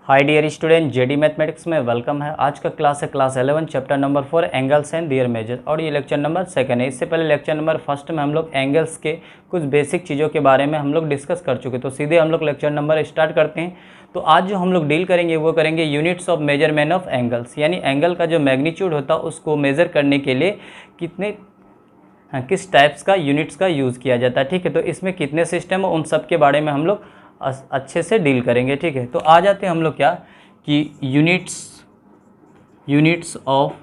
हाय dear student, JD mathematics में welcome है। आज का क्लास है class 11 chapter number 4 angles and their measure और ये लेक्चर नंबर 2 है। इससे पहले लेक्चर नंबर 1 में हम लोग एंगल्स के कुछ बेसिक चीज़ों के बारे में हम लोग डिस्कस कर चुके, तो सीधे हम लोग लेक्चर नंबर स्टार्ट करते हैं। तो आज जो हम लोग डील करेंगे वो करेंगे units of measurement of angles, यानी एंगल का जो मैग्नीट्यूड होता है उसको मेज़र करने के लिए किस टाइप्स का यूनिट्स का यूज़ किया जाता है। ठीक है, तो इसमें कितने सिस्टम है उन सब के बारे में हम लोग अच्छे से डील करेंगे। ठीक है, तो आ जाते हैं हम लोग क्या कि units of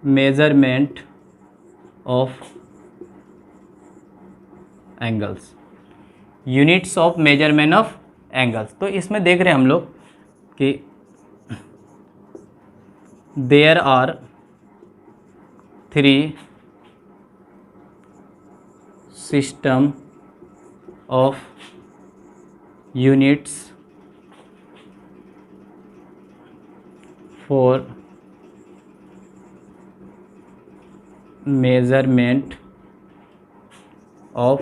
measurement of angles, units of measurement of angles. तो इसमें देख रहे हैं हम लोग कि there are 3 system of units for measurement of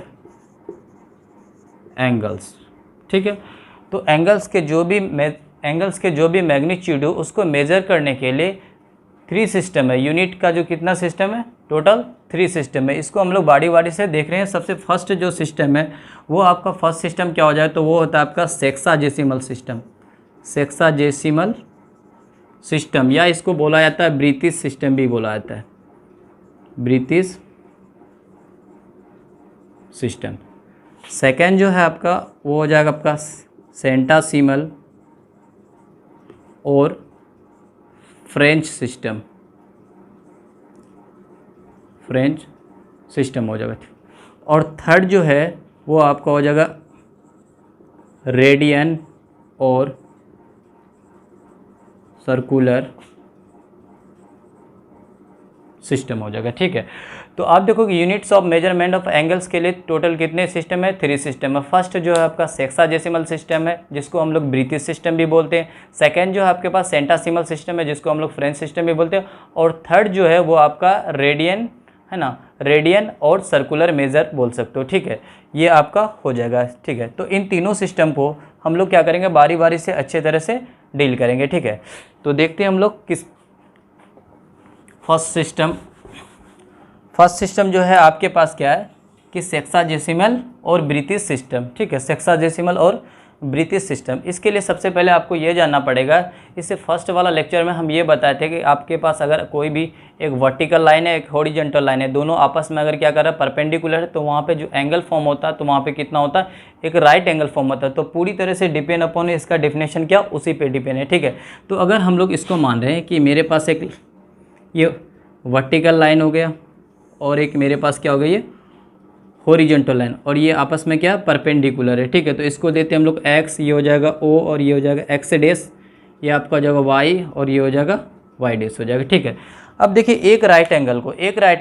angles। ठीक है, तो एंगल्स के जो भी मैग्नीट्यूड हो उसको मेज़र करने के लिए 3 सिस्टम है। यूनिट का जो कितना सिस्टम है, टोटल 3 सिस्टम है। इसको हम लोग बारी बारी से देख रहे हैं। सबसे फर्स्ट जो सिस्टम है वो आपका फर्स्ट सिस्टम क्या हो जाए, तो वो होता है आपका सेक्साजेसिमल सिस्टम। सेक्साजेसिमल सिस्टम या इसको बोला जाता है ब्रीथिश सिस्टम भी बोला जाता है, ब्रीथिश सिस्टम। सेकेंड जो है आपका वो हो जाएगा आपका सेंटासिमल और फ्रेंच सिस्टम, फ्रेंच सिस्टम हो जाएगा। और थर्ड जो है वो आपका हो जाएगा रेडियन और सर्कुलर सिस्टम हो जाएगा। ठीक है, तो आप देखो कि units of measurement of angles के लिए टोटल कितने सिस्टम है, 3 सिस्टम है। फर्स्ट जो है आपका सेक्साजेसिमल सिस्टम है जिसको हम लोग ब्रीथिश सिस्टम भी बोलते हैं। सेकंड जो है आपके पास सेंटासिमल सिस्टम है जिसको हम लोग फ्रेंच सिस्टम भी बोलते हैं। और थर्ड जो है वो आपका रेडियन है ना, रेडियन और सर्कुलर मेजर बोल सकते हो। ठीक है, ये आपका हो जाएगा। ठीक है, तो इन तीनों सिस्टम को हम लोग क्या करेंगे, बारी बारी से अच्छे तरह से डील करेंगे। ठीक है, तो देखते हैं हम लोग किस फर्स्ट सिस्टम जो है आपके पास क्या है कि सेक्साजेसिमल और ब्रीथिश सिस्टम। ठीक है, सेक्साजेसिमल और ब्रीथिश सिस्टम। इसके लिए सबसे पहले आपको ये जानना पड़ेगा, इससे फर्स्ट वाला लेक्चर में हम ये बताए थे कि आपके पास अगर कोई भी एक वर्टिकल लाइन है एक हॉरिजॉन्टल लाइन है, दोनों आपस में अगर क्या कर रहा है परपेंडिकुलर है, तो वहाँ पे जो एंगल फॉर्म होता है तो वहाँ पे कितना होता है, एक राइट एंगल फॉर्म होता है। तो पूरी तरह से डिपेंड अपॉन इसका डेफिनेशन क्या उसी पे डिपेंड है। ठीक है, तो अगर हम लोग इसको मान रहे हैं कि मेरे पास एक ये वर्टिकल लाइन हो गया और एक मेरे पास क्या हो गया ये हॉरिजॉन्टल लाइन, और ये आपस में क्या परपेंडिकुलर है। ठीक है, तो इसको देते हैं हम लोग x, ये हो जाएगा o और ये हो जाएगा x डैश, ये आपका हो जाएगा y और ये हो जाएगा y डैश हो जाएगा। ठीक है, अब देखिए एक राइट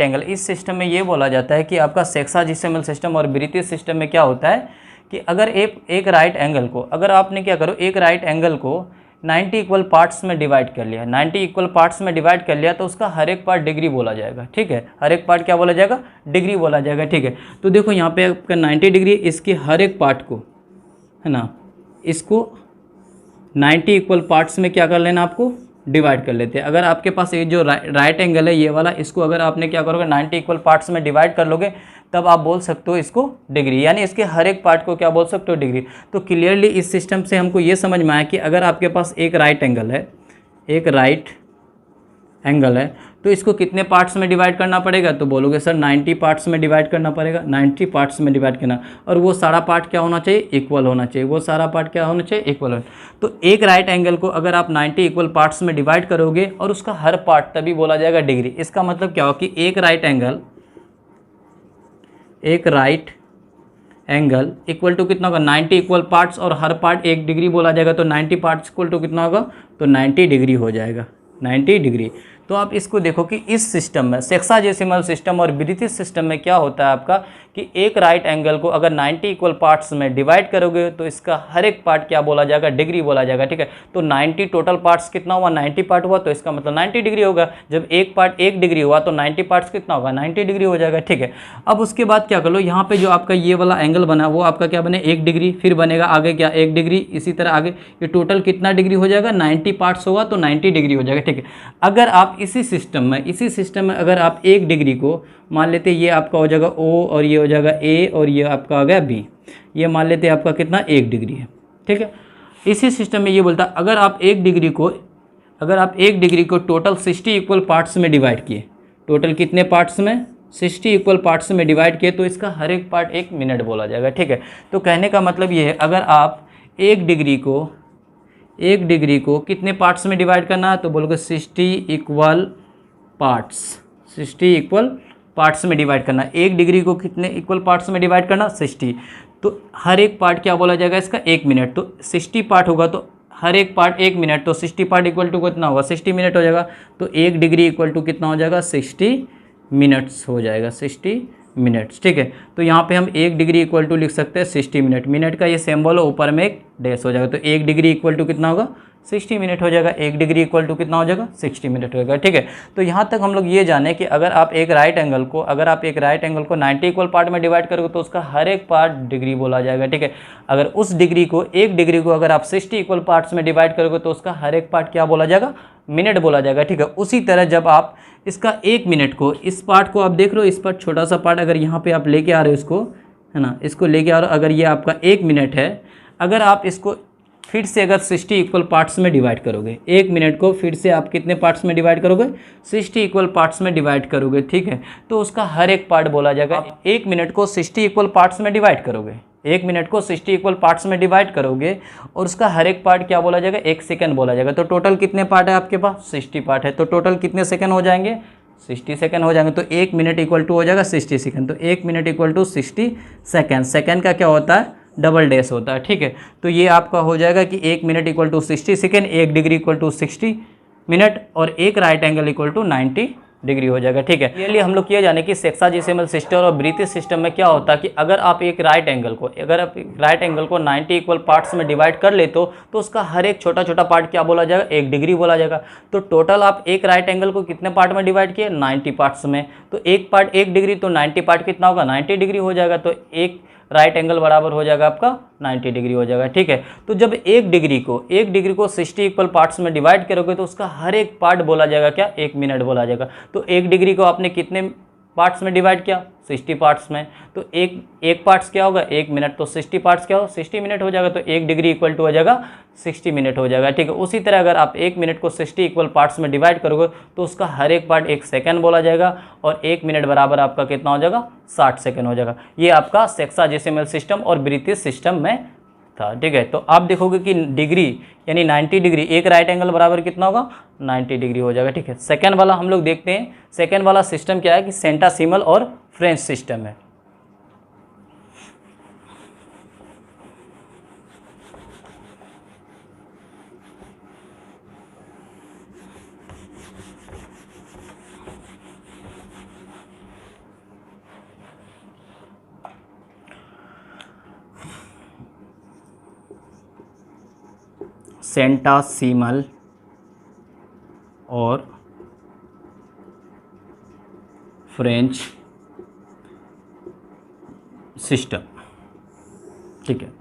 एंगल इस सिस्टम में ये बोला जाता है कि आपका सेक्साजेसिमल सिस्टम और ब्रीथिश सिस्टम में क्या होता है कि अगर एक राइट एंगल को, अगर आपने क्या करो एक राइट एंगल को 90 इक्वल पार्ट्स में डिवाइड कर लिया, 90 इक्वल पार्ट्स में डिवाइड कर लिया, तो उसका हर एक पार्ट डिग्री बोला जाएगा। ठीक है, हर एक पार्ट क्या बोला जाएगा, डिग्री बोला जाएगा। ठीक है, तो देखो यहाँ पे आपका 90 डिग्री, इसके हर एक पार्ट को है ना, इसको 90 इक्वल पार्ट्स में क्या कर लेना, आपको डिवाइड कर लेते हैं। अगर आपके पास ये जो राइट एंगल है ये वाला, इसको अगर आपने क्या करोगे 90 इक्वल पार्ट्स में डिवाइड कर लोगे, तब आप बोल सकते हो इसको डिग्री, यानी इसके हर एक पार्ट को क्या बोल सकते हो, डिग्री। तो क्लियरली इस सिस्टम से हमको ये समझ में आया कि अगर आपके पास एक राइट एंगल है तो इसको कितने पार्ट्स में डिवाइड करना पड़ेगा, तो बोलोगे सर 90 पार्ट्स में डिवाइड करना पड़ेगा। 90 पार्ट्स में डिवाइड करना, और वो सारा पार्ट क्या होना चाहिए, इक्वल होना चाहिए। वो सारा पार्ट क्या होना चाहिए, इक्वल होना। तो एक राइट एंगल को अगर आप 90 इक्वल पार्ट्स में डिवाइड करोगे और उसका हर पार्ट, तभी बोला जाएगा डिग्री। इसका मतलब क्या हो कि एक राइट एंगल इक्वल टू कितना होगा, 90 इक्वल पार्ट्स और हर पार्ट 1 डिग्री बोला जाएगा। तो 90 पार्ट्स इक्वल टू कितना होगा, तो 90 डिग्री हो जाएगा, 90 डिग्री। तो आप इसको देखो कि इस सिस्टम में सेक्साजेसिमल सिस्टम और ब्रीथिश सिस्टम में क्या होता है आपका कि एक राइट एंगल को अगर 90 इक्वल पार्ट्स में डिवाइड करोगे तो इसका हर एक पार्ट क्या बोला जाएगा, डिग्री बोला जाएगा, ठीक है। तो 90 टोटल पार्ट्स कितना हुआ, 90 पार्ट हुआ, तो इसका मतलब 90 डिग्री होगा। जब एक पार्ट 1 डिग्री हुआ तो 90 पार्ट्स कितना होगा, 90 डिग्री हो जाएगा, ठीक है। अब उसके बाद क्या कर लो, यहाँ पे जो आपका ये वाला एंगल बना वो आपका क्या बने, 1 डिग्री, फिर बनेगा आगे क्या 1 डिग्री, इसी तरह आगे ये टोटल कितना डिग्री हो जाएगा, 90 पार्ट्स होगा तो 90 डिग्री हो जाएगा, ठीक है। अगर आप इसी सिस्टम में अगर आप 1 डिग्री को मान लेते, ये आपका हो जाएगा O और ये हो जाएगा A और ये आपका आ गया B, ये मान लेते आपका कितना 1 डिग्री है, ठीक है। इसी सिस्टम में ये बोलता है अगर आप 1 डिग्री को टोटल 60 इक्वल पार्ट्स में डिवाइड किए, टोटल कितने पार्ट्स में, 60 इक्वल पार्ट्स में डिवाइड किए, तो इसका हर एक पार्ट 1 मिनट बोला जाएगा, ठीक है। तो कहने का मतलब ये है अगर आप 1 डिग्री को कितने पार्ट्स में डिवाइड करना है, तो बोलोगे 60 इक्वल पार्ट्स में डिवाइड करना। 1 डिग्री को कितने इक्वल पार्ट्स में डिवाइड करना, 60, तो हर एक पार्ट क्या बोला जाएगा इसका 1 मिनट। तो 60 पार्ट होगा तो हर एक पार्ट 1 मिनट, तो 60 पार्ट इक्वल टू कितना होगा, 60 मिनट हो जाएगा। तो 1 डिग्री इक्वल टू कितना हो जाएगा, 60 मिनट्स हो जाएगा, 60 मिनट्स, ठीक है। तो यहाँ पे हम 1 डिग्री इक्वल टू लिख सकते हैं 60 मिनट, मिनट का ये सिंबल है, ऊपर में एक डैश हो जाएगा, तो 1 डिग्री इक्वल टू कितना होगा, 60 मिनट हो जाएगा। 1 डिग्री इक्वल टू कितना हो जाएगा, 60 मिनट हो जाएगा, ठीक है। तो यहाँ तक हम लोग ये जाने कि अगर आप एक राइट एंगल को 90 इक्वल पार्ट में डिवाइड करोगे तो उसका हर एक पार्ट डिग्री बोला जाएगा, ठीक है। अगर उस डिग्री को 1 डिग्री को अगर आप 60 इक्वल पार्ट्स में डिवाइड करोगे तो उसका हर एक पार्ट क्या बोला जाएगा, मिनट बोला जाएगा, ठीक है। उसी तरह जब आप इसका 1 मिनट को, इस पार्ट को आप देख रहे हो, इस पर छोटा सा पार्ट अगर यहाँ पे आप लेके आ रहे हो इसको, है ना, इसको लेके आ रहे हो, अगर ये आपका 1 मिनट है, अगर आप इसको फिर से अगर 60 इक्वल पार्ट्स में डिवाइड करोगे, 1 मिनट को फिर से आप कितने पार्ट्स में डिवाइड करोगे, 60 इक्वल पार्ट्स में डिवाइड करोगे, ठीक है। तो उसका हर एक पार्ट बोला जाएगा। 1 मिनट को 60 इक्वल पार्ट्स में डिवाइड करोगे, 1 मिनट को 60 इक्वल पार्ट्स में डिवाइड करोगे और उसका हर एक पार्ट क्या बोला जाएगा, 1 सेकंड बोला जाएगा। तो टोटल कितने पार्ट है आपके पास, 60 पार्ट है, तो टोटल कितने सेकंड हो जाएंगे, 60 सेकंड हो जाएंगे। तो 1 मिनट इक्वल टू हो जाएगा 60 सेकंड, तो 1 minute equal to 60 second, second का क्या होता है, डबल डैश होता है, ठीक है। तो ये आपका हो जाएगा कि 1 minute equal to 60 second, 1 degree equal to 60 minute और एक right angle equal to 90 degree हो जाएगा, ठीक है। ये लिए हम लोग किया जाने कि सेक्साजेसिमल सिस्टम और ब्रीथिश सिस्टम में क्या होता है कि अगर आप एक राइट एंगल को 90 इक्वल पार्ट्स में डिवाइड कर ले तो उसका हर एक छोटा छोटा पार्ट क्या बोला जाएगा, 1 डिग्री बोला जाएगा। तो टोटल आप एक राइट एंगल को कितने पार्ट में डिवाइड किए, 90 पार्ट्स में, तो एक पार्ट 1 डिग्री, तो 90 पार्ट कितना होगा, 90 डिग्री हो जाएगा। तो एक राइट एंगल बराबर हो जाएगा आपका 90 डिग्री हो जाएगा, ठीक है। तो जब 1 डिग्री को 60 इक्वल पार्ट्स में डिवाइड करोगे तो उसका हर एक पार्ट बोला जाएगा क्या, 1 मिनट बोला जाएगा। तो 1 डिग्री को आपने कितने पार्ट्स में डिवाइड किया, 60 पार्ट्स में, तो एक पार्ट्स क्या होगा, 1 मिनट, तो 60 पार्ट्स क्या हो, 60 मिनट हो जाएगा। तो 1 डिग्री इक्वल टू हो जाएगा 60 मिनट हो जाएगा, ठीक है। उसी तरह अगर आप 1 मिनट को 60 इक्वल पार्ट्स में डिवाइड करोगे तो उसका हर एक पार्ट 1 सेकंड बोला जाएगा और 1 मिनट बराबर आपका कितना हो जाएगा, 60 सेकंड हो जाएगा। ये आपका सेक्साजेसिमल सिस्टम और ब्रीथिश सिस्टम में था, ठीक है। तो आप देखोगे कि डिग्री यानी 90 डिग्री, एक राइट एंगल बराबर कितना होगा, 90 डिग्री हो जाएगा, ठीक है। सेकंड वाला हम लोग देखते हैं, सेकंड वाला सिस्टम क्या है कि सेंटासिमल और फ्रेंच सिस्टम है। सेंटासिमल और फ्रेंच सिस्टम, ठीक है।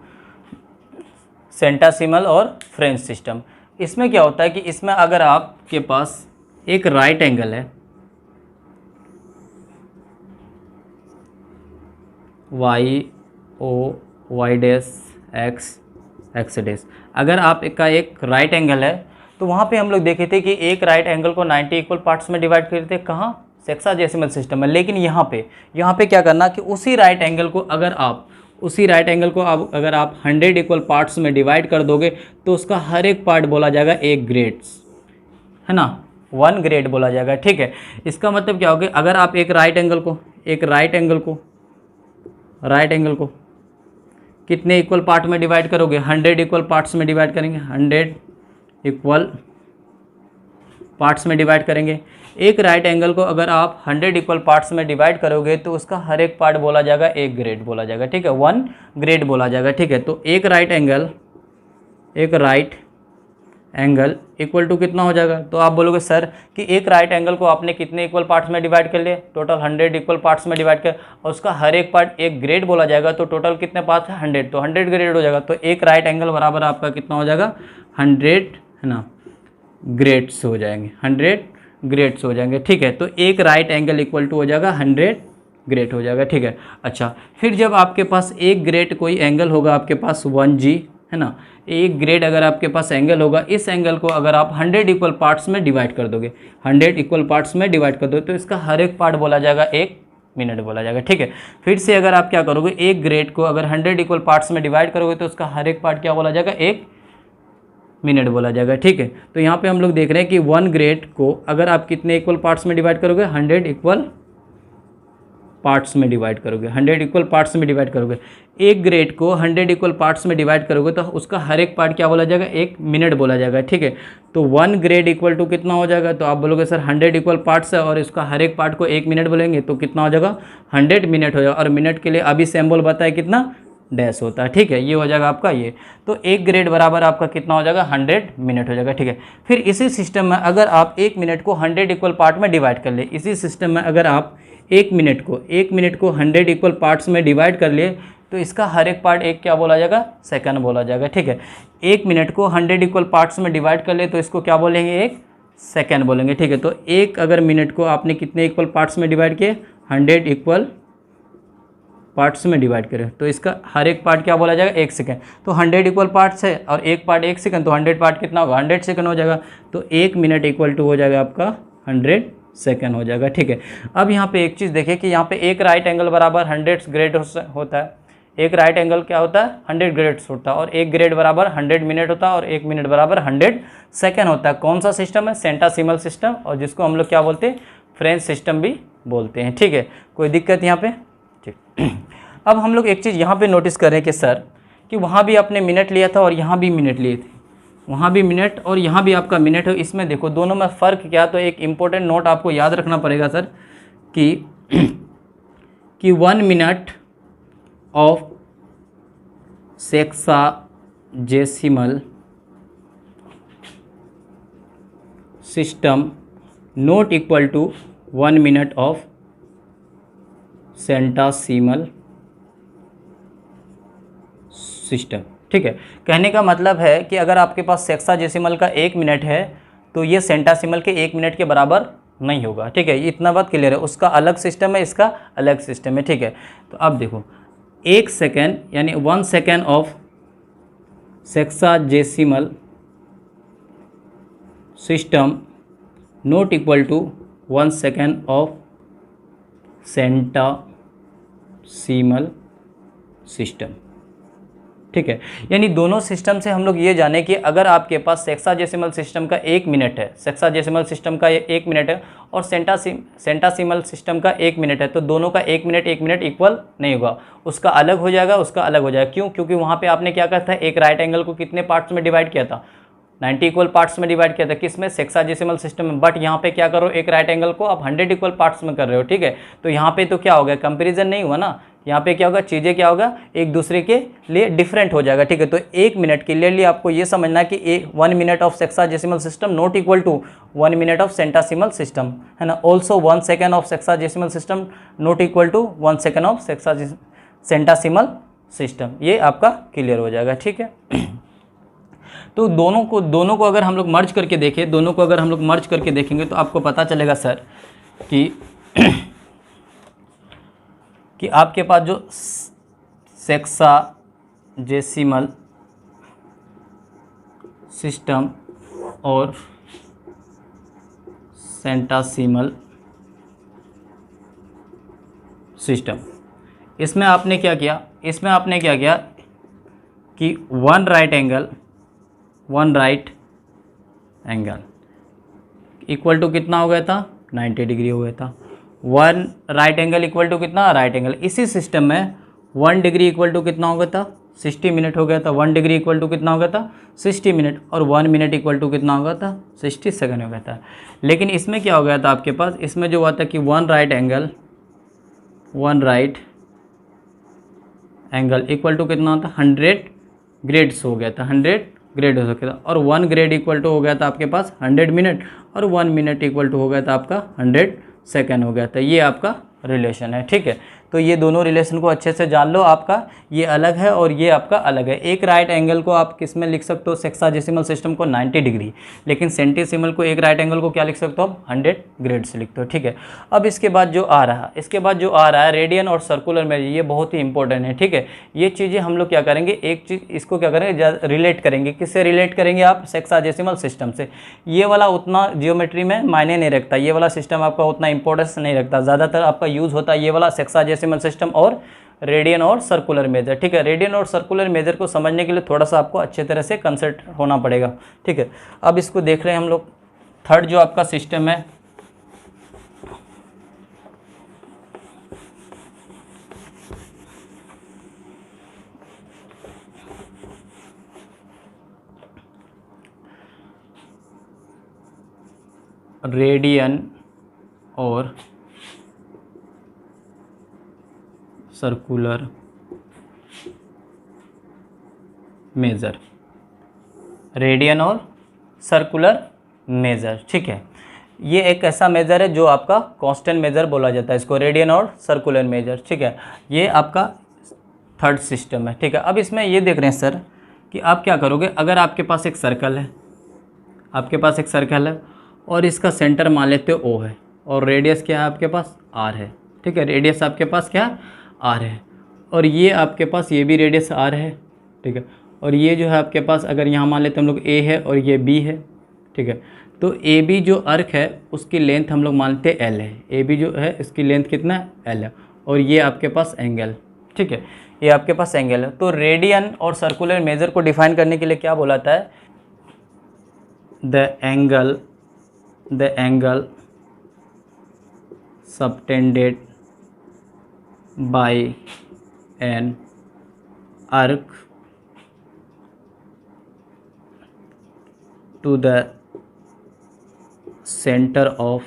सेंटासिमल और फ्रेंच सिस्टम, इसमें क्या होता है कि इसमें अगर आपके पास एक राइट एंगल है, वाई डैश एक्स डैश, अगर आप का एक राइट एंगल है तो वहाँ पे हम लोग देखे थे कि एक राइट एंगल को 90 इक्वल पार्ट्स में डिवाइड करते थे, कहाँ, सेक्साजेसिमल सिस्टम में। लेकिन यहाँ पे क्या करना कि उसी राइट एंगल को अगर आप 100 इक्वल पार्ट्स में डिवाइड कर दोगे तो उसका हर एक पार्ट बोला जाएगा 1 ग्रेड्स, है ना, 1 ग्रेड बोला जाएगा, ठीक है। इसका मतलब क्या होगा, अगर आप एक राइट एंगल को कितने इक्वल पार्ट में डिवाइड करोगे, 100 इक्वल पार्ट्स में डिवाइड करेंगे, 100 इक्वल पार्ट्स में डिवाइड करेंगे। एक राइट एंगल को अगर आप 100 इक्वल पार्ट्स में डिवाइड करोगे तो उसका हर एक पार्ट बोला जाएगा एक ग्रेड बोला जाएगा, ठीक है, 1 ग्रेड बोला जाएगा, ठीक है। तो एक राइट एंगल इक्वल टू कितना हो जाएगा, तो आप बोलोगे सर कि एक राइट एंगल को आपने कितने इक्वल पार्ट्स में डिवाइड कर लिए, टोटल 100 इक्वल पार्ट्स में डिवाइड कर, और उसका हर एक पार्ट एक ग्रेड बोला जाएगा, तो टोटल कितने पार्ट्स है 100, तो 100 ग्रेड हो जाएगा। तो एक राइट एंगल बराबर आपका कितना हो जाएगा 100 है ना ग्रेड्स हो जाएंगे, 100 ग्रेड्स हो जाएंगे, ठीक है। तो एक राइट एंगल इक्वल टू हो जाएगा 100 ग्रेड हो जाएगा, ठीक है। अच्छा, फिर जब आपके पास एक ग्रेड कोई एंगल होगा आपके पास 1G है ना, एक ग्रेड अगर आपके पास एंगल होगा, इस एंगल को अगर आप 100 इक्वल पार्ट्स में डिवाइड कर दोगे, 100 इक्वल पार्ट्स में डिवाइड कर दोगे, तो इसका हर एक पार्ट बोला जाएगा 1 मिनट बोला जाएगा, ठीक है। फिर से अगर आप क्या करोगे, एक ग्रेड को अगर 100 इक्वल पार्ट्स में डिवाइड करोगे तो उसका हर एक पार्ट क्या बोला जाएगा 1 मिनट बोला जाएगा, ठीक है। तो यहाँ पे हम लोग देख रहे हैं कि 1 ग्रेड को अगर आप कितने इक्वल पार्ट्स में डिवाइड करोगे, 100 इक्वल पार्ट्स में डिवाइड करोगे, 100 इक्वल पार्ट्स में डिवाइड करोगे। एक ग्रेड को 100 इक्वल पार्ट्स में डिवाइड करोगे तो उसका हर एक पार्ट क्या बोला जाएगा 1 मिनट बोला जाएगा, ठीक है। तो 1 ग्रेड इक्वल टू कितना हो जाएगा, तो आप बोलोगे सर 100 इक्वल पार्ट्स है और इसका हर एक पार्ट को 1 मिनट बोलेंगे तो कितना हो जाएगा 100 मिनट हो जाएगा, और मिनट के लिए अभी सिंबल बताए कितना डैश होता है, ठीक है। ये हो जाएगा आपका ये, तो एक ग्रेड बराबर आपका कितना हो जाएगा 100 मिनट हो जाएगा, ठीक है। फिर इसी सिस्टम में अगर आप 1 मिनट को 100 इक्वल पार्ट में डिवाइड कर ले, इसी सिस्टम में अगर आप 1 मिनट को 100 इक्वल पार्ट्स में डिवाइड कर लिए तो इसका हर एक पार्ट एक क्या बोला जाएगा सेकंड बोला जाएगा, ठीक है। 1 मिनट को 100 इक्वल पार्ट्स में डिवाइड कर ले तो इसको क्या बोलेंगे 1 सेकंड बोलेंगे, ठीक है। तो एक अगर मिनट को आपने कितने इक्वल पार्ट्स में डिवाइड किए 100 इक्वल पार्ट्स में डिवाइड करें तो इसका हर एक पार्ट क्या बोला जाएगा 1 सेकंड। तो 100 इक्वल पार्ट्स है और एक पार्ट 1 सेकंड, तो 100 पार्ट कितना होगा 100 सेकंड हो जाएगा। तो 1 मिनट इक्वल टू हो जाएगा आपका 100 सेकंड हो जाएगा, ठीक है। अब यहाँ पे एक चीज़ देखिए कि यहाँ पे एक राइट एंगल बराबर 100 ग्रेड होता है, एक राइट एंगल क्या होता है 100 ग्रेड्स होता है, और एक ग्रेड बराबर 100 मिनट होता है, और एक मिनट बराबर 100 सेकंड होता है। कौन सा सिस्टम है सेंटासिमल सिस्टम, और जिसको हम लोग क्या बोलते हैं फ्रेंच सिस्टम भी बोलते हैं, ठीक है। कोई दिक्कत यहाँ पे, ठीक। अब हम लोग एक चीज़ यहाँ पे नोटिस करें कि सर कि वहाँ भी आपने मिनट लिया था और यहाँ भी मिनट लिए थे, वहाँ भी मिनट और यहाँ भी आपका मिनट है। इसमें देखो दोनों में फ़र्क क्या, तो एक इम्पोर्टेंट नोट आपको याद रखना पड़ेगा सर कि 1 minute of sexagesimal system not equal to 1 minute of centesimal system, ठीक है। कहने का मतलब है कि अगर आपके पास सेक्साजेसिमल का 1 मिनट है तो ये सेंटासिमल के 1 मिनट के बराबर नहीं होगा, ठीक है। इतना बात क्लियर है, उसका अलग सिस्टम है, इसका अलग सिस्टम है, ठीक है। तो अब देखो 1 सेकेंड यानी 1 second of sexagesimal system not equal to 1 second of centesimal system, ठीक है। यानी दोनों सिस्टम से हम लोग ये जाने कि अगर आपके पास सेक्साजेसिमल सिस्टम का 1 मिनट है, सेक्साजेसिमल सिस्टम का 1 मिनट है और सेंटासिमल सिस्टम का 1 मिनट है, तो दोनों का 1 मिनट इक्वल नहीं होगा, उसका अलग हो जाएगा, उसका अलग हो जाएगा। क्यों? क्योंकि वहाँ पे आपने क्या कहा था, एक राइट एंगल को कितने पार्ट्स में डिवाइड किया था 90 इक्वल पार्ट्स में डिवाइड किया था, किसमें सेक्साजेसिमल सिस्टम में। बट यहाँ पे क्या करो, एक राइट एंगल को आप 100 इक्वल पार्ट्स में कर रहे हो, ठीक है। तो यहाँ पे तो क्या हो गया, कंपेरिजन नहीं हुआ ना, यहाँ पे क्या होगा, चीज़ें क्या होगा एक दूसरे के लिए डिफरेंट हो जाएगा, ठीक है। तो 1 मिनट क्लियरली आपको ये समझना कि 1 minute of sexagesimal system not equal to 1 minute of centesimal system, है ना। Also 1 second of sexagesimal system not equal to 1 second of centesimal system, ये आपका क्लियर हो जाएगा, ठीक है। तो दोनों को अगर हम लोग मर्ज करके देखें, दोनों को अगर हम लोग मर्ज करके देखेंगे तो आपको पता चलेगा सर कि आपके पास जो सेक्साजेसिमल सिस्टम और सेंटासिमल सिस्टम, इसमें आपने क्या किया, कि 1 राइट एंगल इक्वल टू कितना हो गया था 90 डिग्री हो गया था। 1 राइट एंगल इक्वल टू कितना राइट एंगल, इसी सिस्टम में 1 डिग्री इक्वल टू कितना हो गया था 60 मिनट हो गया था। 1 डिग्री इक्वल टू कितना हो गया था 60 मिनट, और 1 मिनट इक्वल टू कितना हो गया था 60 सेकंड हो गया था। लेकिन इसमें क्या हो गया था आपके पास, इसमें जो हुआ था कि one right angle equal to कितना होता 100 ग्रेड्स हो गया था, 100 ग्रेड हो सकता था। और 1 ग्रेड इक्वल टू हो गया था आपके पास 100 मिनट, और 1 मिनट इक्वल टू हो गया था आपका 100 सेकेंड हो गया था। ये आपका रिलेशन है, ठीक है। तो ये दोनों रिलेशन को अच्छे से जान लो, आपका ये अलग है और ये आपका अलग है। एक राइट एंगल को आप किस में लिख सकते हो, सेक्साजेसिमल सिस्टम को 90 डिग्री, लेकिन सेंटीसिमल को एक राइट एंगल को क्या लिख सकते हो आप 100 ग्रेड से लिखते हो, ठीक है। अब इसके बाद जो आ रहा है रेडियन और सर्कुलर में, ये बहुत ही इंपॉर्टेंट है, ठीक है। ये चीज़ें हम लोग क्या करेंगे, एक चीज़ इसको क्या करेंगे रिलेट करेंगे, किससे रिलेट करेंगे आप, सेक्साजेसिमल सिस्टम से। ये वाला उतना जियोमेट्री में मायने नहीं रखता, ये वाला सिस्टम आपका उतना इंपॉर्टेंस नहीं रखता, ज़्यादातर आपका यूज़ होता है ये वाला सेक्साजेसिमल सिस्टम और रेडियन और सर्कुलर मेजर, ठीक है। रेडियन और सर्कुलर मेजर को समझने के लिए थोड़ा सा आपको अच्छे तरह से कंसल्ट होना पड़ेगा, ठीक है। अब इसको देख रहे हैं हम लोग। थर्ड जो आपका सिस्टम है रेडियन और सर्कुलर मेजर, रेडियन और सर्कुलर मेजर, ठीक है। ये एक ऐसा मेजर है जो आपका कांस्टेंट मेजर बोला जाता है इसको, रेडियन और सर्कुलर मेजर, ठीक है। ये आपका थर्ड सिस्टम है, ठीक है। अब इसमें ये देख रहे हैं सर कि आप क्या करोगे, अगर आपके पास एक सर्कल है, और इसका सेंटर मान लेते हो O है, और रेडियस क्या है आपके पास R है, ठीक है। रेडियस आपके पास क्या R है, और ये आपके पास ये भी रेडियस R है, ठीक है। और ये जो है आपके पास, अगर यहाँ मान लेते हम लोग A है और ये B है, ठीक है। तो AB जो अर्क है उसकी लेंथ हम लोग मानते हैं L है, AB जो है इसकी लेंथ कितना है L है, और ये आपके पास एंगल, ठीक है, ये आपके पास एंगल है। तो रेडियन और सर्कुलर मेजर को डिफाइन करने के लिए क्या बोलाता है, the angle subtended by an arc to the center of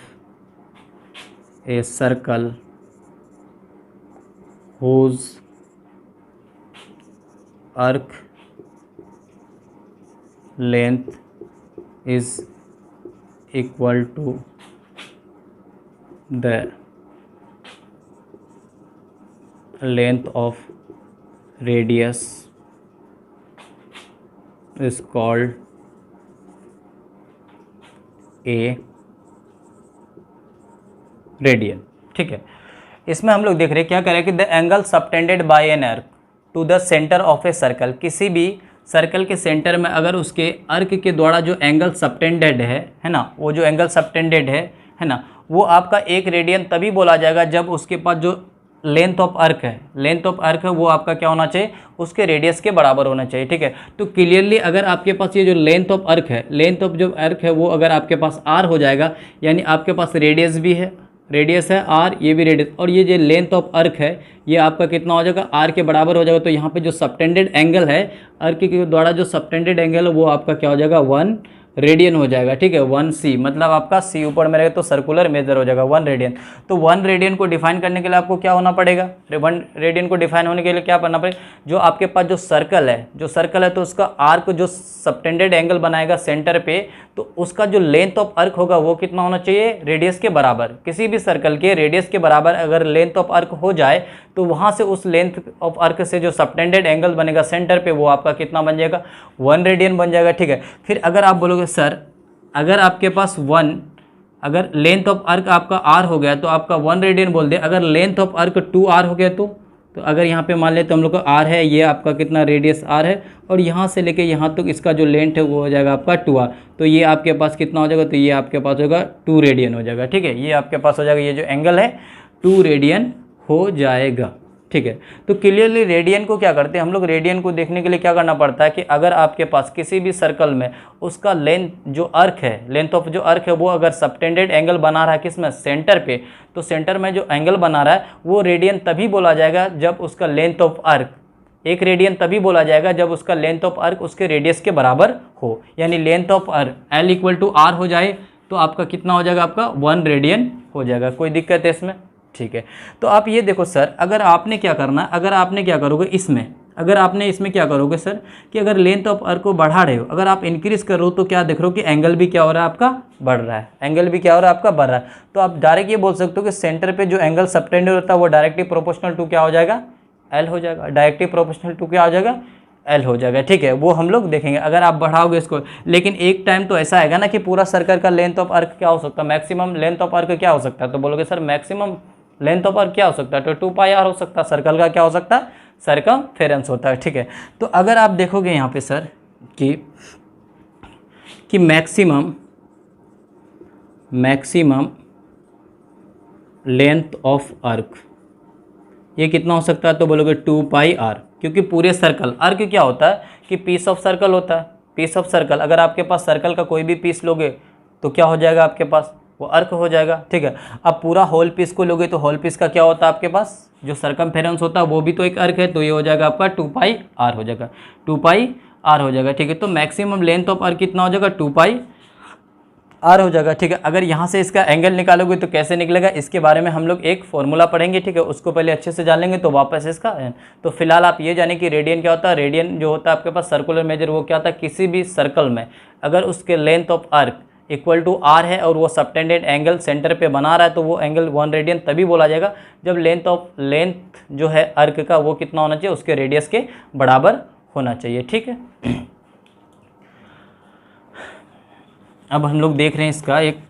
a circle whose arc length is equal to the length of radius is called a radian, ठीक है। इसमें हम लोग देख रहे हैं क्या करें कि the angle subtended by an arc to the centre of a circle, किसी भी सर्कल के सेंटर में अगर उसके अर्क के द्वारा जो एंगल सबटेंडेड है ना, वो जो एंगल सबटेंडेड है ना, वो आपका एक रेडियन तभी बोला जाएगा जब उसके पास जो लेंथ ऑफ अर्क है वो आपका क्या होना चाहिए, उसके रेडियस के बराबर होना चाहिए, ठीक है। तो क्लियरली अगर आपके पास ये जो लेंथ ऑफ अर्क है वो अगर आपके पास R हो जाएगा, यानी आपके पास रेडियस है R, ये भी रेडियस, और ये जो लेंथ ऑफ अर्क है ये आपका कितना हो जाएगा R के बराबर हो जाएगा। तो यहाँ पे जो सबटेंडेड एंगल है अर्क के द्वारा जो सबटेंडेड एंगल है वो आपका क्या हो जाएगा 1 रेडियन हो जाएगा, ठीक है। 1C मतलब आपका C ऊपर में रहेगा तो सर्कुलर मेजर हो जाएगा 1 रेडियन। तो 1 रेडियन को डिफाइन करने के लिए आपको क्या होना पड़ेगा, 1 रेडियन को डिफाइन होने के लिए क्या करना पड़ेगा, जो आपके पास जो सर्कल है तो उसका आर्क जो सबटेंडेड एंगल बनाएगा सेंटर पे, तो उसका जो लेंथ ऑफ अर्क होगा वो कितना होना चाहिए, रेडियस के बराबर। किसी भी सर्कल के रेडियस के बराबर अगर लेंथ ऑफ अर्क हो जाए तो वहाँ से उस लेंथ ऑफ अर्क से जो सबटेंडेड एंगल बनेगा सेंटर पे वो आपका कितना बन जाएगा 1 रेडियन बन जाएगा, ठीक है। फिर अगर आप बोलोगे सर अगर आपके पास अगर लेंथ ऑफ अर्क आपका R हो गया तो आपका 1 रेडियन बोल दे, अगर लेंथ ऑफ अर्क 2R हो गया तो अगर यहाँ पे मान ले तो हम लोग का R है, ये आपका कितना रेडियस R है, और यहाँ से लेके यहाँ तक इसका जो लेंथ है वो हो जाएगा आपका 2R। तो ये आपके पास कितना हो जाएगा, तो ये आपके पास होगा 2 रेडियन हो जाएगा, ठीक है। ये आपके पास हो जाएगा, ये जो एंगल है 2 रेडियन हो जाएगा, ठीक है। तो क्लियरली रेडियन को क्या करते हैं हम लोग, रेडियन को देखने के लिए क्या करना पड़ता है कि अगर आपके पास किसी भी सर्कल में उसका लेंथ ऑफ जो अर्क है वो अगर सबटेंडेड एंगल बना रहा है किसमें, सेंटर पे, तो सेंटर में जो एंगल बना रहा है वो रेडियन तभी बोला जाएगा जब उसका लेंथ ऑफ अर्क 1 रेडियन तभी बोला जाएगा जब उसका लेंथ ऑफ आर्क उसके रेडियस के बराबर हो, यानी length of arc L equal to R हो जाए तो आपका कितना हो जाएगा, आपका 1 रेडियन हो जाएगा। कोई दिक्कत है इसमें? ठीक है। तो आप ये देखो सर, अगर आपने क्या करना है, अगर आपने क्या करोगे इसमें, अगर आपने इसमें क्या करोगे सर कि अगर लेंथ ऑफ आर्क को बढ़ा रहे हो, अगर आप इंक्रीज कर रहे हो तो क्या देख रहे हो कि एंगल भी क्या हो रहा है आपका, बढ़ रहा है। एंगल भी क्या हो रहा है आपका, बढ़ रहा है। तो आप डायरेक्ट ये बोल सकते हो कि सेंटर पे जो एंगल सबटेंडेड होता है वो डायरेक्टली प्रोपोर्शनल टू क्या हो जाएगा, L हो जाएगा। डायरेक्टली प्रोपोर्शनल टू क्या हो जाएगा, L हो जाएगा। ठीक है, वो हम लोग देखेंगे अगर आप बढ़ाओगे इसको। लेकिन एक टाइम तो ऐसा आएगा ना कि पूरा सर्कल का लेंथ ऑफ आर्क क्या हो सकता है, मैक्सिमम लेंथ ऑफ आर्क क्या हो सकता है, तो बोलोगे sir maximum length of arc क्या हो सकता है, तो 2πr हो सकता है। सर्कल का क्या हो सकता है, सरकमफेरेंस होता है। ठीक है, तो अगर आप देखोगे यहाँ पे सर कि मैक्सिमम लेंथ ऑफ आर्क ये कितना हो सकता है, तो बोलोगे 2πr, क्योंकि पूरे सर्कल, आर्क क्या होता है कि पीस ऑफ सर्कल होता है। पीस ऑफ सर्कल, अगर आपके पास सर्कल का कोई भी पीस लोगे तो क्या हो जाएगा आपके पास, वो आर्क हो जाएगा। ठीक है, अब पूरा होल पीस को लोगे तो होल पीस का क्या होता है आपके पास, जो सरकमफेरेंस होता है वो भी तो एक आर्क है, तो ये हो जाएगा आपका 2πr हो जाएगा, 2πr हो जाएगा। ठीक है, तो मैक्सिमम लेंथ ऑफ आर्क कितना हो जाएगा, 2πr हो जाएगा। ठीक है, अगर यहाँ से इसका एंगल निकालोगे तो कैसे निकलेगा, इसके बारे में हम लोग एक फॉर्मूला पढ़ेंगे। ठीक है, उसको पहले अच्छे से जान लेंगे तो वापस इसका। तो फिलहाल आप ये जाने कि रेडियन क्या होता है। रेडियन जो होता है आपके पास सर्कुलर मेजर, वो क्या होता है, किसी भी सर्कल में अगर उसके length of arc equal to R है और वो सबटेंडेड एंगल सेंटर पे बना रहा है तो वो एंगल 1 रेडियन तभी बोला जाएगा जब लेंथ जो है आर्क का वो कितना होना चाहिए, उसके रेडियस के बराबर होना चाहिए। ठीक है, अब हम लोग देख रहे हैं इसका एक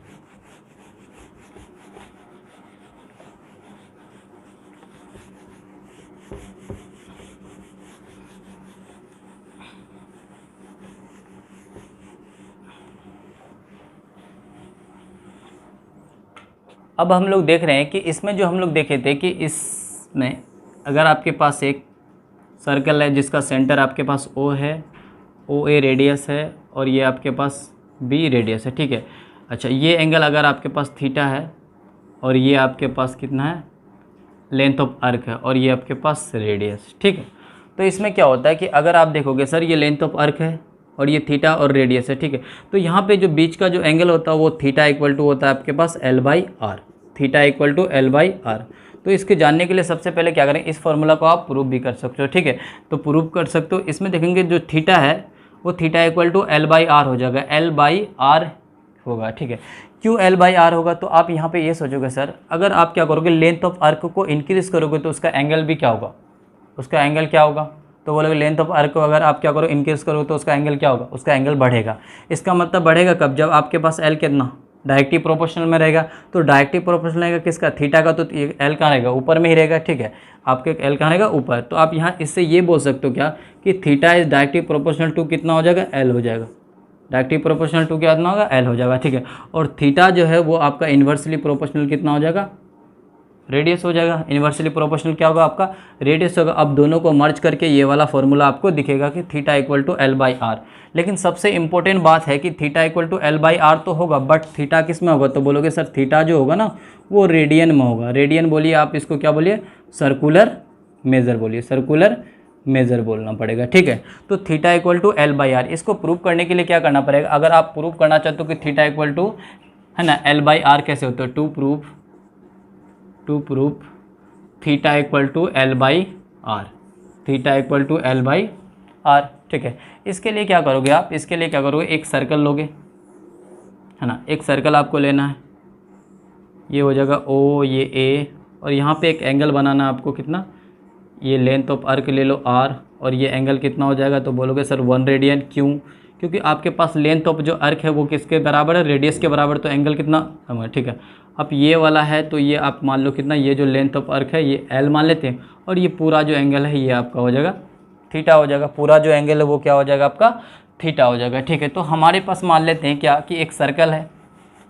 अब हम लोग देख रहे हैं कि इसमें जो हम लोग देखे थे कि इसमें अगर आपके पास एक सर्कल है जिसका सेंटर आपके पास O है, OA रेडियस है और ये आपके पास B रेडियस है। ठीक है, अच्छा ये एंगल अगर आपके पास थीटा है और ये आपके पास कितना है, लेंथ ऑफ आर्क है और ये आपके पास रेडियस। ठीक है, तो इसमें क्या होता है कि अगर आप देखोगे सर ये लेंथ ऑफ आर्क है और ये थीटा और रेडियस है। ठीक है, तो यहाँ पे जो बीच का जो एंगल होता है वो थीटा इक्वल टू होता है आपके पास L/R, theta equal to L/R। तो इसके जानने के लिए सबसे पहले क्या करें, इस फॉर्मूला को आप प्रूव भी कर सकते हो। ठीक है, तो प्रूव कर सकते हो, इसमें देखेंगे जो थीटा है वो थीटा इक्वल टू L/R हो जाएगा, L/R होगा। ठीक है, क्यों L/R होगा, तो आप यहाँ पे ये सोचोगे सर अगर आप क्या करोगे लेंथ ऑफ आर्क को इंक्रीज करोगे तो उसका एंगल भी क्या होगा, उसका एंगल क्या होगा, तो बोलोगे लेंथ ऑफ आर्क को अगर आप क्या करो इंक्रीज करो तो उसका एंगल क्या होगा, उसका एंगल बढ़ेगा। इसका मतलब बढ़ेगा कब, जब आपके पास L कितना डायरेक्टली प्रोपोर्शनल में रहेगा। तो डायरेक्टली प्रोपोर्शनल रहेगा किसका, थीटा का, तो L कहाँ रहेगा, ऊपर में ही रहेगा। ठीक है, आपके L कहाँ रहेगा, ऊपर। तो आप यहाँ इससे ये बोल सकते हो क्या कि theta is directly proportional to कितना हो जाएगा, L हो जाएगा। डायरेक्टली प्रोपोर्शनल टू क्या कितना होगा, L हो जाएगा। ठीक है, और थीटा जो है वो आपका इन्वर्सली प्रोपोर्शनल कितना हो जाएगा, रेडियस हो जाएगा। इन्वर्सली प्रोपोर्शनल क्या होगा आपका, रेडियस होगा। अब दोनों को मर्ज करके ये वाला फॉर्मूला आपको दिखेगा कि थीटा इक्वल टू L/R। लेकिन सबसे इंपॉर्टेंट बात है कि थीटा इक्वल टू L/R तो होगा, बट थीटा किस में होगा, तो बोलोगे सर थीटा जो होगा ना वो रेडियन में होगा। रेडियन बोलिए आप इसको क्या बोलिए, सर्कुलर मेजर बोलिए, सर्कुलर मेजर बोलना पड़ेगा। ठीक है, तो थीटा इक्वल टू L/R। इसको प्रूव करने के लिए क्या करना पड़ेगा, अगर आप प्रूव करना चाहते हो कि थीटा इक्वल टू है ना L/R कैसे होता है, to prove theta equal to L/R, theta equal to L/R। ठीक है, इसके लिए क्या करोगे आप, इसके लिए क्या करोगे, एक सर्कल लोगे है ना, एक सर्कल आपको लेना है, ये हो जाएगा O, ये A, और यहाँ पे एक एंगल बनाना है आपको कितना, ये लेंथ ऑफ आर्क ले लो R, और ये एंगल कितना हो जाएगा, तो बोलोगे सर 1 रेडियन। क्यों, क्योंकि आपके पास लेंथ ऑफ जो आर्क है वो किसके बराबर है, रेडियस के बराबर, तो एंगल कितना कम है। ठीक है, अब ये वाला है तो ये आप मान लो कितना, ये जो लेंथ ऑफ आर्क है ये L मान लेते हैं, और ये पूरा जो एंगल है ये आपका हो जाएगा थीटा हो जाएगा। पूरा जो एंगल है वो क्या हो जाएगा आपका, थीटा हो जाएगा। ठीक है, तो हमारे पास मान लेते हैं क्या कि एक सर्कल है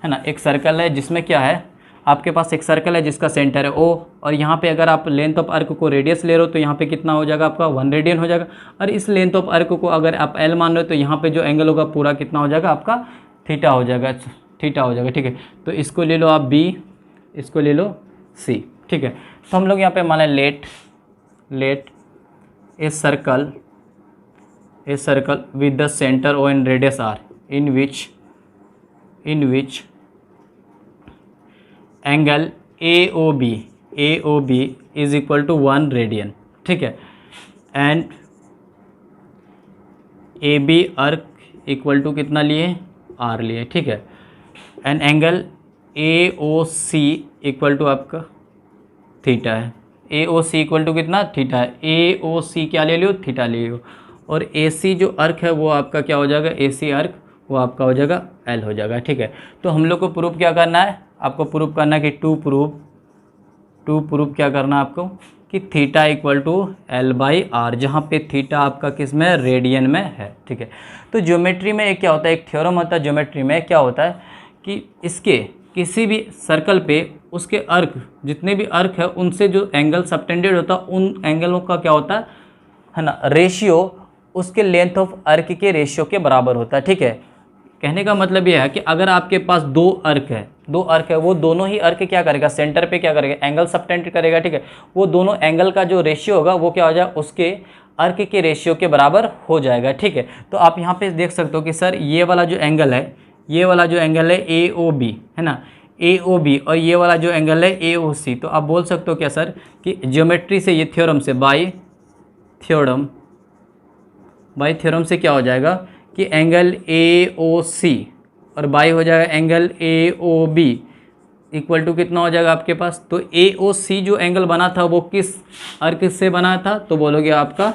ना, एक सर्कल है जिसमें क्या है, आपके पास एक सर्कल है जिसका सेंटर है O, और यहाँ पे अगर आप लेंथ ऑफ आर्क को रेडियस ले रहे हो तो यहाँ पे कितना हो जाएगा आपका 1 रेडियन हो जाएगा। और इस लेंथ ऑफ आर्क को अगर आप L मान रहे हो तो यहाँ पे जो एंगल होगा पूरा कितना हो जाएगा आपका, थीटा हो जाएगा, थीटा हो जाएगा। ठीक है, तो इसको ले लो आप B, इसको ले लो C। ठीक है, तो हम लोग यहाँ पे माने let a circle with the center O and radius R in which angle AOB is equal to 1 radian, ठीक है, and AB arc equal to कितना लिए, R लिए, ठीक है, and angle AOC equal to आपका थीटा है। AOC इक्वल टू कितना, थीटा है। AOC क्या ले लियो, थीटा ले लियो। और AC जो अर्क है वो आपका क्या हो जाएगा, AC अर्क वो आपका हो जाएगा L हो जाएगा, ठीक है। तो हम लोग को प्रूफ क्या करना है, आपको प्रूफ करना है कि टू प्रूफ क्या करना है आपको, कि थीटा इक्वल टू L/R, जहाँ पे थीटा आपका किस में, रेडियन में है, ठीक है। तो ज्योमेट्री में एक क्या होता है, एक थ्योरम होता है ज्योमेट्री में, क्या होता है कि इसके किसी भी सर्कल पे उसके अर्क, जितने भी अर्क है उनसे जो एंगल सबटेंडेड होता है उन एंगलों का क्या होता है ना, रेशियो उसके लेंथ ऑफ अर्क के रेशियो के बराबर होता है, ठीक है। कहने का मतलब यह है कि अगर आपके पास दो अर्क है वो दोनों ही अर्क क्या करेगा, सेंटर पे क्या करेगा, एंगल सबटेंड करेगा, ठीक है। वो दोनों एंगल का जो रेशियो होगा वो क्या हो जाएगा, उसके अर्क के रेशियो के बराबर हो जाएगा, ठीक है। तो आप यहाँ पे देख सकते हो कि सर ये वाला जो एंगल है AOB है ना, AOB, और ये वाला जो एंगल है AOC। तो आप बोल सकते हो क्या सर कि ज्योमेट्री से, ये थ्योरम से, बाय थ्योरम से क्या हो जाएगा कि एंगल AOC और बाय हो जाएगा एंगल AOB इक्वल टू कितना हो जाएगा आपके पास। तो AOC जो एंगल बना था वो किस अर्क से बना था, तो बोलोगे आपका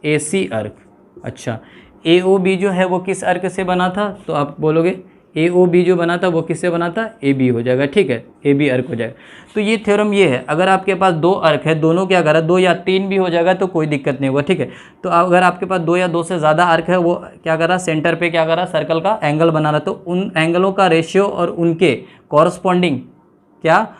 AC अर्क। अच्छा, AOB जो है वो किस अर्क से बना था, तो आप बोलोगे AOB जो बना था वो किससे बना था, AB हो जाएगा, ठीक है, AB अर्क हो जाएगा। तो ये थ्योरम ये है, अगर आपके पास दो अर्क है, दोनों क्या करा, दो या तीन भी हो जाएगा तो कोई दिक्कत नहीं होगा, ठीक है। तो अगर आपके पास दो या दो से ज़्यादा अर्क है, वो क्या करा, सेंटर पे क्या करा, सर्कल का एंगल बना रहा, तो उन एंगलों का रेशियो और उनके कॉरस्पॉन्डिंग क्या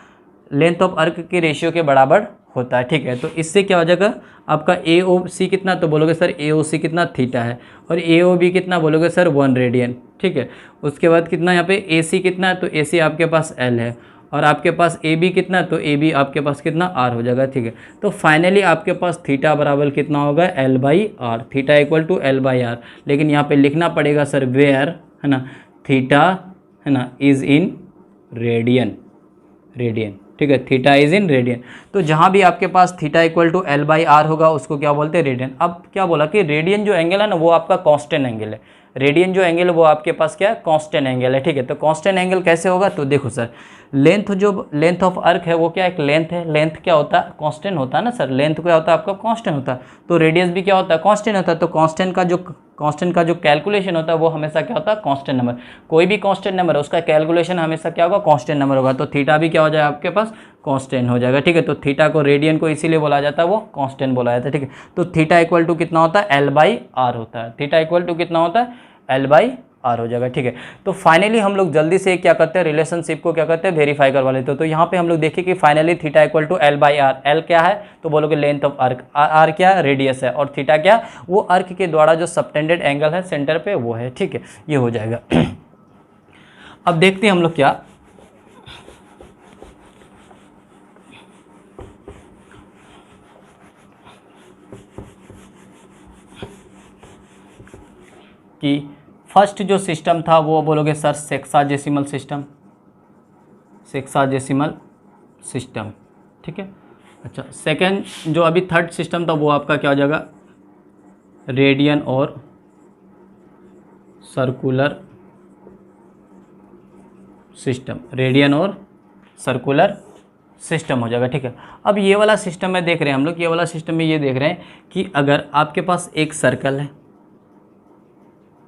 लेंथ ऑफ अर्क के रेशियो के बराबर होता है, ठीक है। तो इससे क्या हो जाएगा आपका AOC कितना, तो बोलोगे सर AOC कितना, थीटा है, और AOB कितना, बोलोगे सर 1 रेडियन, ठीक है। उसके बाद कितना यहाँ पे AC कितना है, तो AC आपके पास L है, और आपके पास AB कितना, तो AB आपके पास कितना, R हो जाएगा, ठीक है। तो फाइनली आपके पास थीटा बराबर कितना होगा, L/R, theta equal to L/R। लेकिन यहाँ पे लिखना पड़ेगा सर वेयर, है ना, थीटा है ना इज़ इन रेडियन, ठीक है, थीटा इज इन रेडियन। तो जहाँ भी आपके पास थीटा इक्वल टू L/R होगा उसको क्या बोलते हैं, रेडियन। अब क्या बोला कि रेडियन जो एंगल है ना वो आपका कांस्टेंट एंगल है, रेडियन जो एंगल है वो आपके पास क्या है, कांस्टेंट एंगल है, ठीक है। तो कांस्टेंट एंगल कैसे होगा, तो देखो सर, लेंथ ऑफ अर्क है वो क्या, एक लेंथ है, लेंथ क्या होता है, कांस्टेंट होता है ना सर, लेंथ क्या होता है आपका, कांस्टेंट होता है। तो रेडियस भी क्या होता है, कांस्टेंट होता है। तो कांस्टेंट का जो कैलकुलेशन होता है वो हमेशा क्या होता है, कांस्टेंट नंबर। कोई भी कांस्टेंट नंबर है उसका कैलकुलेशन हमेशा क्या होगा, कांस्टेंट नंबर होगा। तो थीटा भी क्या हो जाएगा आपके पास, कांस्टेंट हो जाएगा, ठीक है। तो थीटा को, रेडियन को इसीलिए बोला जाता है, वो कांस्टेंट बोला जाता है, ठीक है। तो थीटा इक्वल टू कितना होता है, L/R होता है, थीटा इक्वल टू कितना होता है, L/R हो जाएगा, ठीक है। तो फाइनली हम लोग जल्दी से क्या करते हैं, रिलेशनशिप को क्या करते हैं, वेरीफाई करवा लेते हैं। तो यहाँ पे हम लोग देखें कि finally theta equal to L/R, L क्या है, तो बोलोगे लेंथ ऑफ अर्क, R क्या है, रेडियस है, और थीटा क्या, वो अर्क के द्वारा जो सबटेंडेड एंगल है सेंटर पे वो है, ठीक है, ये हो जाएगा। अब देखते हैं हम लोग क्या, कि फर्स्ट जो सिस्टम था वो बोलोगे सर सेक्साजेसिमल सिस्टम, ठीक है। अच्छा, सेकंड जो अभी थर्ड सिस्टम था वो आपका क्या हो जाएगा, रेडियन और सर्कुलर सिस्टम हो जाएगा, ठीक है। अब ये वाला सिस्टम में देख रहे हैं हम लोग, ये वाला सिस्टम में ये देख रहे हैं कि अगर आपके पास एक सर्कल है,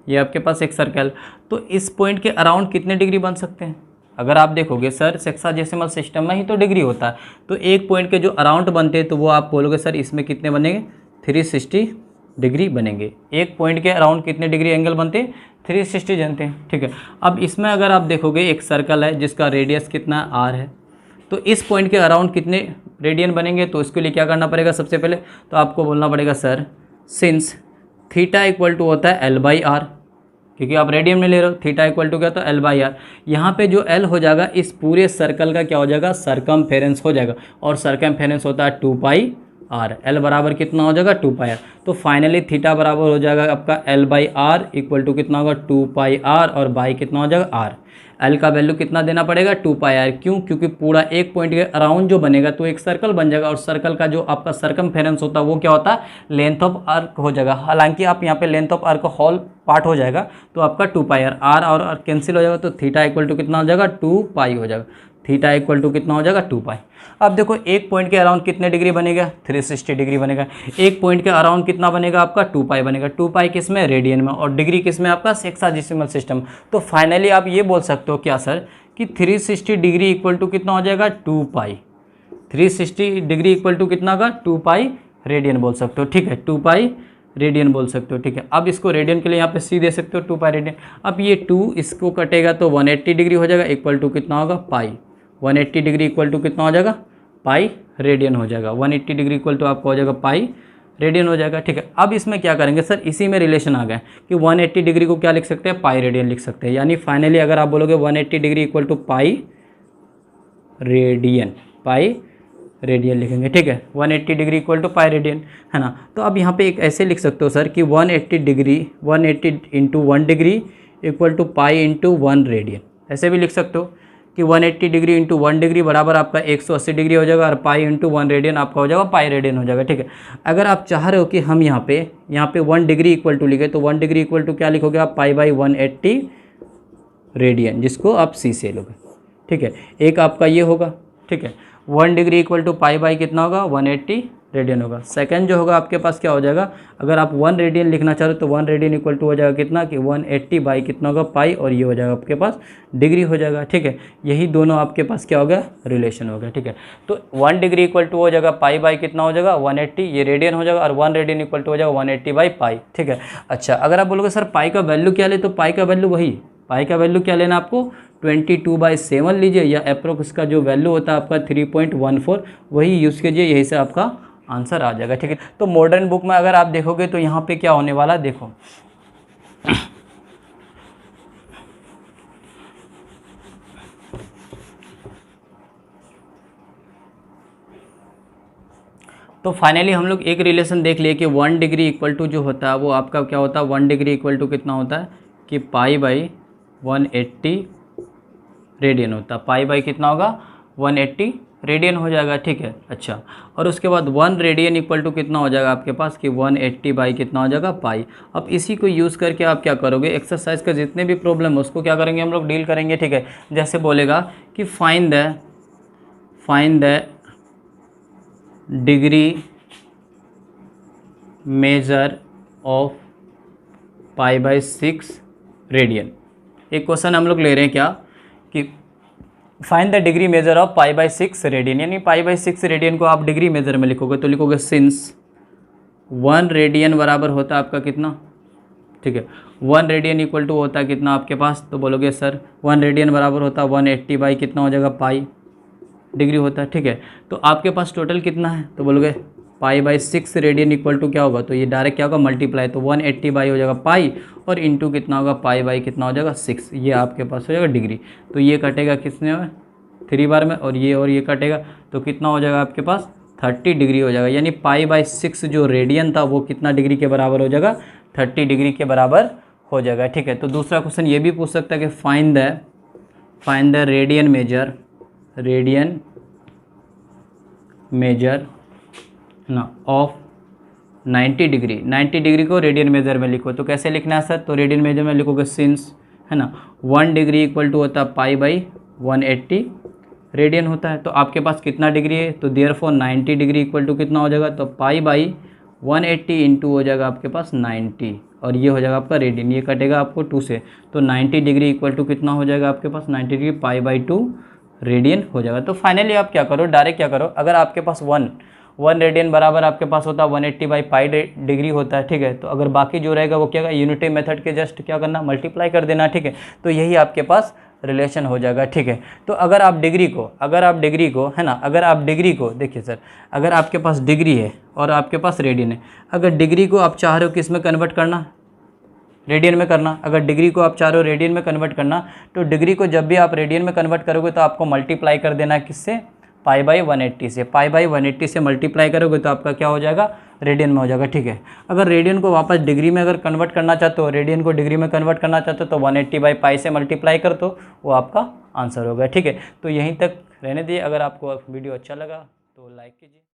ये आपके पास एक सर्कल, तो इस पॉइंट के अराउंड कितने डिग्री बन सकते हैं। अगर आप देखोगे सर सेक्साजेसिमल सिस्टम में ही तो डिग्री होता है, तो एक पॉइंट के जो अराउंड बनते हैं तो वो आप बोलोगे सर इसमें कितने बनेंगे, 360 डिग्री बनेंगे। एक पॉइंट के अराउंड कितने डिग्री एंगल बनते हैं, 360 जानते हैं, ठीक है। अब इसमें अगर आप देखोगे एक सर्कल है जिसका रेडियस कितना R है, तो इस पॉइंट के अराउंड कितने रेडियन बनेंगे। तो इसके लिए क्या करना पड़ेगा, सबसे पहले तो आपको बोलना पड़ेगा sir since theta equal to होता है L/R, क्योंकि आप रेडियन में ले रहे हो, थीटा इक्वल टू क्या, तो L/R। यहाँ पे जो L हो जाएगा इस पूरे सर्कल का क्या हो जाएगा, सरकमफेरेंस हो जाएगा, और सरकमफेरेंस होता है 2πr, आर, एल बराबर कितना हो जाएगा 2 पाई आर। तो फाइनली थीटा बराबर हो जाएगा आपका L by R equal to कितना होगा 2 पाई आर, और बाई कितना हो जाएगा आर। एल का वैल्यू कितना देना पड़ेगा 2 पाई आर, क्यों? क्योंकि पूरा एक पॉइंट के अराउंड जो बनेगा तो एक सर्कल बन जाएगा, और सर्कल का जो आपका सरकमफेरेंस होता है वो क्या होता है लेंथ ऑफ आर्क हो जाएगा। हालांकि आप यहाँ पे length of arc whole part हो जाएगा तो आपका 2 पाई आर, आर और कैंसिल हो जाएगा, तो थीटा इक्वल टू कितना हो जाएगा 2 पाई हो जाएगा। थीटा इक्वल टू कितना हो जाएगा 2 पाई। अब देखो एक पॉइंट के अराउंड कितने डिग्री बनेगा 360 डिग्री बनेगा। एक पॉइंट के अराउंड कितना बनेगा आपका 2 पाई बनेगा। 2 पाई किस में रेडियन में, और डिग्री किस में आपका सेक्साडेसिमल सिस्टम। तो फाइनली आप ये बोल सकते हो क्या सर कि 360 डिग्री इक्वल टू कितना हो जाएगा 2 पाई। 360 डिग्री इक्वल टू कितना होगा 2 पाई रेडियन बोल सकते हो, ठीक है 2 पाई रेडियन बोल सकते हो, ठीक है। अब इसको रेडियन के लिए यहाँ पे सी दे सकते हो 2 पाई रेडियन। अब ये 2 इसको कटेगा तो 180 डिग्री हो जाएगा इक्वल टू कितना होगा पाई। 180 डिग्री इक्वल टू कितना हो जाएगा पाई रेडियन हो जाएगा। 180 डिग्री इक्वल टू आपका हो जाएगा पाई रेडियन हो जाएगा, ठीक है। अब इसमें क्या करेंगे सर, इसी में रिलेशन आ गया कि 180 डिग्री को क्या लिख सकते हैं पाई रेडियन लिख सकते हैं। यानी फाइनली अगर आप बोलोगे 180 degree equal to pi radian, pi radian लिखेंगे, ठीक है। 180 degree equal to pi radian, है ना। तो अब यहाँ पे एक ऐसे लिख सकते हो सर कि 180 degree 180 into 1 degree equal to pi into 1 radian, ऐसे भी लिख सकते हो कि 180 डिग्री इंटू 1 डिग्री बराबर आपका 180 डिग्री हो जाएगा, और पाई इंटू 1 रेडियन आपका हो जाएगा पाई रेडियन हो जाएगा, ठीक है। अगर आप चाह रहे हो कि हम यहाँ पे 1 डिग्री इक्वल टू लिखे तो 1 डिग्री इक्वल टू क्या लिखोगे आप पाई बाई 180 रेडियन, जिसको आप सी से लोगे, ठीक है। एक आपका ये होगा, ठीक है। 1 degree equal to pi by कितना होगा 180 रेडियन होगा। सेकंड जो होगा आपके पास क्या हो जाएगा, अगर आप 1 रेडियन लिखना चाह रहे हो तो 1 रेडियन इक्वल टू हो जाएगा कितना कि 180 बाई कितना होगा पाई, और ये हो जाएगा आपके पास डिग्री हो जाएगा, ठीक है। यही दोनों आपके पास क्या हो गया रिलेशन हो गया, ठीक है। तो 1 डिग्री इक्वल टू हो जाएगा पाई बाई कितना हो जाएगा 180, ये रेडियन हो जाएगा, और 1 रेडियन इक्वल टू हो जाएगा 180 बाई पाई, ठीक है। अच्छा, अगर आप बोलोगे सर पाई का वैल्यू क्या ले, तो पाई का वैल्यू वही, पाई का वैल्यू क्या लेना आपको 22/7 लीजिए, या अप्रोक्स का जो वैल्यू होता है आपका 3.14 वही यूज़ कीजिए, यही से आपका आंसर आ जाएगा, ठीक है। तो मॉडर्न बुक में अगर आप देखोगे तो यहाँ पे क्या होने वाला है देखो, तो फाइनली हम लोग एक रिलेशन देख लिए कि 1 डिग्री इक्वल टू जो होता है वो आपका क्या होता है 1 डिग्री इक्वल टू कितना होता है कि पाई बाई 180 रेडियन होता है। पाई बाई कितना होगा 180 रेडियन हो जाएगा, ठीक है। अच्छा, और उसके बाद 1 रेडियन इक्वल टू कितना हो जाएगा आपके पास कि 180 बाई कितना हो जाएगा पाई। अब इसी को यूज़ करके आप क्या करोगे, एक्सरसाइज का जितने भी प्रॉब्लम है उसको क्या करेंगे हम लोग डील करेंगे, ठीक है। जैसे बोलेगा कि find the degree measure of pi by 6 radian. एक क्वेश्चन हम लोग ले रहे हैं क्या कि find the degree measure of pi by 6 radian, यानी पाई बाई 6 रेडियन को आप डिग्री मेजर में लिखोगे तो लिखोगे सिंस 1 रेडियन बराबर होता है आपका कितना, ठीक है। 1 रेडियन इक्वल टू होता है कितना आपके पास, तो बोलोगे सर 1 रेडियन बराबर होता है 180 बाई कितना हो जाएगा पाई डिग्री होता है, ठीक है। तो आपके पास टोटल कितना है, तो बोलोगे pi by 6 radian equal to क्या होगा, तो ये डायरेक्ट क्या होगा मल्टीप्लाई, तो 180 बाई हो जाएगा पाई और इंटू कितना होगा पाई बाई कितना हो जाएगा 6, ये आपके पास हो जाएगा डिग्री। तो ये कटेगा किसने में 3 बार में, और ये कटेगा तो कितना हो जाएगा आपके पास 30 डिग्री हो जाएगा। यानी पाई बाई 6 जो रेडियन था वो कितना डिग्री के बराबर हो जाएगा 30 डिग्री के बराबर हो जाएगा, ठीक है। तो दूसरा क्वेश्चन ये भी पूछ सकता है कि फाइंड द रेडियन मेजर ना ऑफ 90 डिग्री को रेडियन मेजर में लिखो। तो कैसे लिखना है सर, तो रेडियन मेजर में लिखोगे सिंस, है ना 1 डिग्री इक्वल टू होता है पाई बाई 180 रेडियन होता है। तो आपके पास कितना डिग्री है, तो देयरफॉर 90 डिग्री इक्वल टू कितना हो जाएगा, तो पाई बाई 180 इंटू हो जाएगा आपके पास 90, और ये हो जाएगा आपका रेडियन, ये कटेगा आपको 2 से, तो 90 डिग्री इक्वल टू कितना हो जाएगा आपके पास 90 डिग्री पाई बाई 2 रेडियन हो जाएगा। तो फाइनली आप क्या करो, डायरेक्ट क्या करो, अगर आपके पास 1 रेडियन बराबर आपके पास होता है 180 बाई पाई डिग्री होता है, ठीक है। तो अगर बाकी जो रहेगा वो क्या यूनिटी मेथड के जस्ट क्या करना मल्टीप्लाई कर देना, ठीक है। तो यही आपके पास रिलेशन हो जाएगा, ठीक है। तो अगर आप डिग्री को है ना, अगर आप डिग्री को देखिए सर, अगर आपके पास डिग्री है और आपके पास रेडियन है, अगर डिग्री को आप चाह रहे हो किस में कन्वर्ट करना, रेडियन में करना, अगर डिग्री को आप चाह रहे हो रेडियन में कन्वर्ट करना, तो डिग्री को जब भी आप रेडियन में कन्वर्ट करोगे तो आपको मल्टीप्लाई कर देना है किससे पाई बाई 180 से, पाई बाई 180 से मल्टीप्लाई करोगे तो आपका क्या हो जाएगा, रेडियन में हो जाएगा। ठीक है, अगर रेडियन को वापस डिग्री में अगर कन्वर्ट करना चाहते हो, रेडियन को डिग्री में कन्वर्ट करना चाहते हो तो 180 बाई पाई से मल्टीप्लाई कर दो, वो आपका आंसर होगा। ठीक है, तो यहीं तक रहने दिए। अगर आपको वीडियो अच्छा लगा तो लाइक कीजिए।